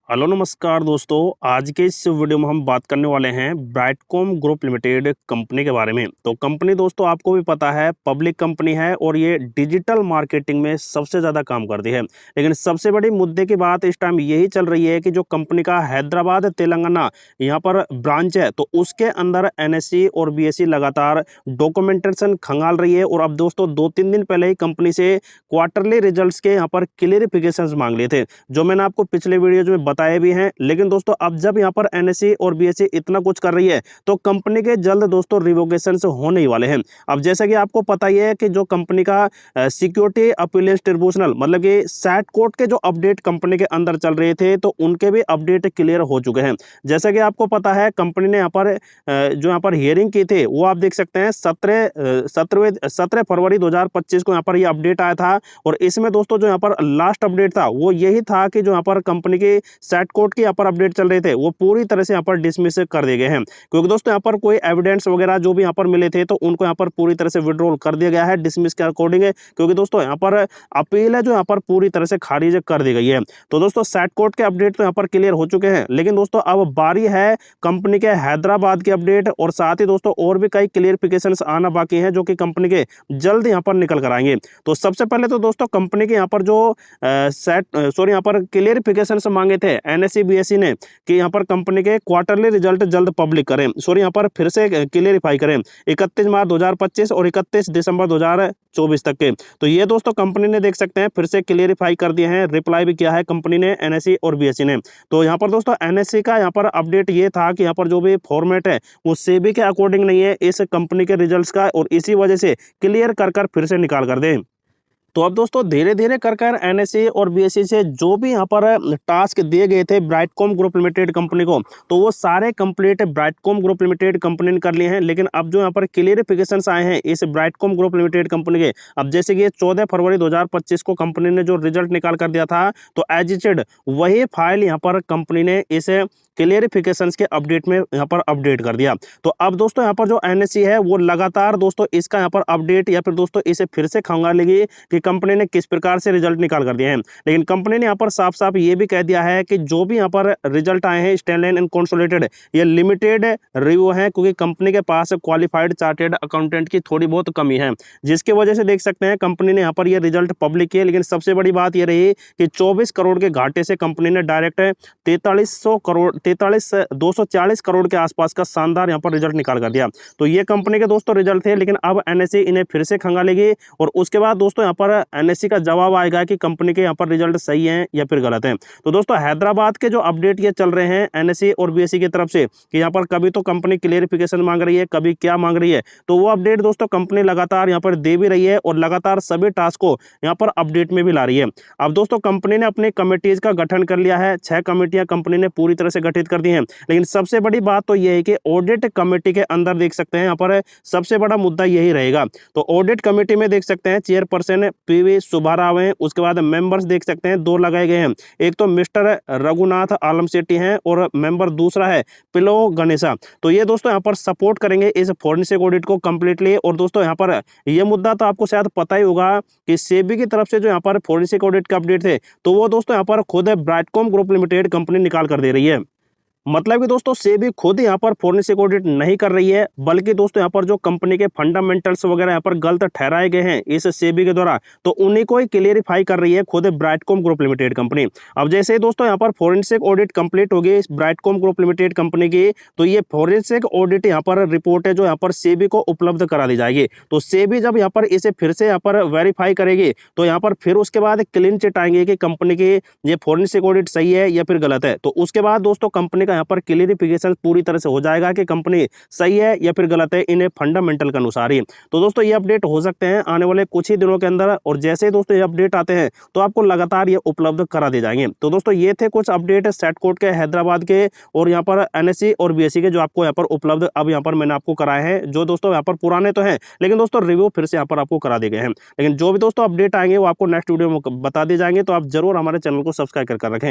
Hello नमस्कार दोस्तों। आज के इस वीडियो में हम बात करने वाले हैं ब्राइटकॉम ग्रुप लिमिटेड कंपनी के बारे में। तो कंपनी दोस्तों आपको भी पता है पब्लिक कंपनी है और ये डिजिटल मार्केटिंग में सबसे ज़्यादा काम करती है। लेकिन सबसे बड़ी मुद्दे की बात इस टाइम यही चल रही है कि जो कंपनी का हैदराबाद तेलंगाना यहाँ पर ब्रांच है, तो उसके अंदर एनएससी और बीएसई लगातार डॉक्यूमेंटेशन खंगाल रही है। और अब दोस्तों 2-3 दिन पहले ही कंपनी से क्वार्टरली रिजल्ट के यहाँ पर क्लियरिफिकेशन मांग लिए थे, जो मैंने आपको पिछले वीडियो में बताए भी हैं। लेकिन दोस्तों अब जब यहाँ पर एनएससी और बीएसई इतना कुछ कर रही है तो कंपनी के जल्द दोस्तों रिवोकेशन होने ही वाले हैं। अब जैसा कि आपको पता ही है कि जो कंपनी का सिक्योरिटी अपीलेंस ट्रिब्यूनल मतलब कि सैट कोर्ट के जो अपडेट कंपनी के अंदर चल रहे थे, तो उनके भी अपडेट क्लियर हो चुके हैं। जैसा कि आपको पता है कंपनी ने यहाँ पर जो यहाँ पर हियरिंग की थी वो आप देख सकते हैं 17 फरवरी 2025 को यहाँ पर ये अपडेट आया था। और इसमें दोस्तों जो यहाँ पर लास्ट अपडेट था वो यही था कि जो यहाँ पर कंपनी के सैट कोर्ट के यहाँ पर अपडेट चल रहे थे वो पूरी तरह से यहाँ पर डिसमिस कर दिए गए हैं, क्योंकि दोस्तों यहाँ पर कोई एविडेंस वगैरह जो भी यहाँ पर मिले थे तो उनको यहाँ पर पूरी तरह से विड्रॉल कर दिया गया है डिसमिस के अकॉर्डिंग है। क्योंकि दोस्तों यहाँ पर अपील है जो यहाँ पर पूरी तरह से खारिज कर दी गई है। तो दोस्तों सैट कोर्ट के अपडेट तो यहाँ पर क्लियर हो चुके हैं, लेकिन दोस्तों अब बारी है कंपनी के हैदराबाद की अपडेट। और साथ ही दोस्तों और भी कई क्लियरिफिकेशन आना बाकी है जो कि कंपनी के जल्द यहाँ पर निकल कर आएंगे। तो सबसे पहले तो दोस्तों कंपनी के यहाँ पर जो यहाँ पर क्लियरिफिकेशन मांगे थे एनएससी बीएसई ने कि यहाँ पर कंपनी के क्वार्टरली रिजल्ट जल्द पब्लिक करें, यहाँ पर फिर से क्लियरिफाई करें 31 मार्च 2025 और 31 दिसंबर 2024 तक के। तो ये दोस्तों कंपनी ने देख सकते हैं फिर से क्लियरिफाई कर दिए हैं, रिप्लाई भी किया है कंपनी ने एनएससी और बीएसई ने। तो यहाँ पर दोस्तों एनएससी का यहाँ पर अपडेट ये था कि यहाँ पर जो भी फॉर्मेट है वो सेबी के अकॉर्डिंग नहीं है इस कंपनी के रिजल्ट्स का, और इसी वजह से क्लियर कर फिर से निकाल कर दें। तो अब दोस्तों धीरे धीरे कर एनएससी और बीएसई से जो भी यहाँ पर टास्क दिए गए थे ब्राइटकॉम ग्रुप लिमिटेड कंपनी को, तो वो सारे complete Brightcom group limited company ने कर लिए हैं। लेकिन अब जो यहाँ पर क्लियरिफिकेशंस आए हैं इस ब्राइटकॉम ग्रुप लिमिटेड कंपनी के, अब जैसे कि 14 फरवरी 2025 को कंपनी ने जो रिजल्ट निकाल कर दिया था, तो एज इट वही फाइल यहाँ पर कंपनी ने इस क्लियरिफिकेशंस के अपडेट में यहाँ पर अपडेट कर दिया। तो अब दोस्तों यहाँ पर जो एनएससी है वो लगातार दोस्तों इसका यहाँ पर अपडेट या फिर दोस्तों इसे फिर से खंगालेगी कि कंपनी ने किस प्रकार से रिजल्ट निकाल कर दिए हैं। लेकिन कंपनी ने यहाँ पर साफ साफ ये भी कह दिया है कि जो भी यहाँ पर रिजल्ट आए हैं स्टैंडर्ड एंड कंसोलिडेटेड ये लिमिटेड रिव्यू है, क्योंकि कंपनी के पास क्वालिफाइड चार्टेड अकाउंटेंट की थोड़ी बहुत कमी है, जिसकी वजह से देख सकते हैं कंपनी ने यहाँ पर ये रिजल्ट पब्लिक किए। लेकिन सबसे बड़ी बात ये रही कि 24 करोड़ के घाटे से कंपनी ने डायरेक्ट 240 करोड़ के आसपास का शानदार यहाँ पर रिजल्ट निकाल कर दिया। तो ये कंपनी के दोस्तों रिजल्ट थे, लेकिन अब एनएससी इन्हें फिर से खंगालेगी और उसके बाद दोस्तों यहाँ पर एनएससी का जवाब आएगा कि कंपनी के यहाँ पर रिजल्ट सही है या फिर गलत है। तो दोस्तों हैदराबाद के जो अपडेट ये चल रहे हैं एनएससी और बीएसई की तरफ से कि यहाँ पर कभी तो कंपनी क्लियरिफिकेशन मांग रही है, कभी क्या मांग रही है, तो वो अपडेट दोस्तों कंपनी लगातार यहाँ पर दे भी रही है और लगातार सभी टास्क को यहाँ पर अपडेट में भी ला रही है। अब दोस्तों कंपनी ने अपनी कमेटीज का गठन कर लिया है, 6 कमेटियां कंपनी ने पूरी तरह से गठित कर दी हैं। लेकिन सबसे बड़ी बात तो यह है कि ऑडिट कमेटी के अंदर देख सकते हैं यहाँ पर सबसे बड़ा मुद्दा यही रहेगा। तो ऑडिट कमेटी में देख सकते हैं चेयरपर्सन पीवी सुब्बाराव हैं, उसके बाद मेंबर्स देख सकते हैं 2 लगाए गए हैं, एक तो मिस्टर रघुनाथ आलम शेट्टी हैं और मेंबर दूसरा है पिलो गणेशा। तो ये दोस्तों यहाँ पर सपोर्ट करेंगे इस फोरेंसिक ऑडिट को कंप्लीटली। और दोस्तों यहाँ पर यह मुद्दा तो आपको शायद पता ही होगा कि सेबी की तरफ से जो यहाँ पर फोरेंसिक ऑडिट का अपडेट थे तो वो दोस्तों यहाँ पर खुद ब्राइटकॉम ग्रुप लिमिटेड कंपनी निकाल कर दे रही है। मतलब कि दोस्तों सेबी खुद यहाँ पर फोरेंसिक ऑडिट नहीं कर रही है, बल्कि दोस्तों यहाँ पर जो कंपनी के फंडामेंटल्स वगैरह यहाँ पर गलत ठहराए गए हैं इस सेबी के द्वारा, तो उन्हीं को ही क्लियरिफाई कर रही है खुद ब्राइटकॉम ग्रुप लिमिटेड कंपनी। अब जैसे ही दोस्तों यहाँ पर फोरेंसिक ऑडिट कंप्लीट होगी इस ब्राइटकॉम ग्रुप लिमिटेड कंपनी की, तो ये फोरेंसिक ऑडिट यहाँ पर रिपोर्ट है जो यहाँ पर सेबी को उपलब्ध करा दी जाएगी। तो सेबी जब यहाँ पर इसे फिर से यहाँ पर वेरीफाई करेगी तो यहाँ पर फिर उसके बाद क्लीन चिट आएंगे कि कंपनी की ये फोरेंसिक ऑडिट सही है या फिर गलत है। तो उसके बाद दोस्तों कंपनी यहाँ पर क्लियरिफिकेशन पूरी तरह से हो जाएगा कि कंपनी सही है या फिर गलत है इन्हें फंडामेंटल के अनुसार ही। तो दोस्तों ये अपडेट हो सकते हैं आने वाले कुछ ही दिनों के अंदर, और जैसे ही दोस्तों ये अपडेट आते हैं तो आपको लगातार ये उपलब्ध करा दिए जाएंगे। तो दोस्तों ये थे कुछ अपडेट सैट कोर्ट के हैदराबाद के और यहाँ पर एनएससी और बीएसई के जो आपको यहाँ पर उपलब्ध अब यहाँ पर मैंने आपको कराए हैं, जो दोस्तों यहाँ पर पुराने तो हैं लेकिन दोस्तों रिव्यू फिर से यहाँ पर आपको करा दिए गए हैं। लेकिन जो भी दोस्तों अपडेट आएंगे वो आपको नेक्स्ट वीडियो में बता दिए जाएंगे, तो आप जरूर हमारे चैनल को सब्सक्राइब कर रखें।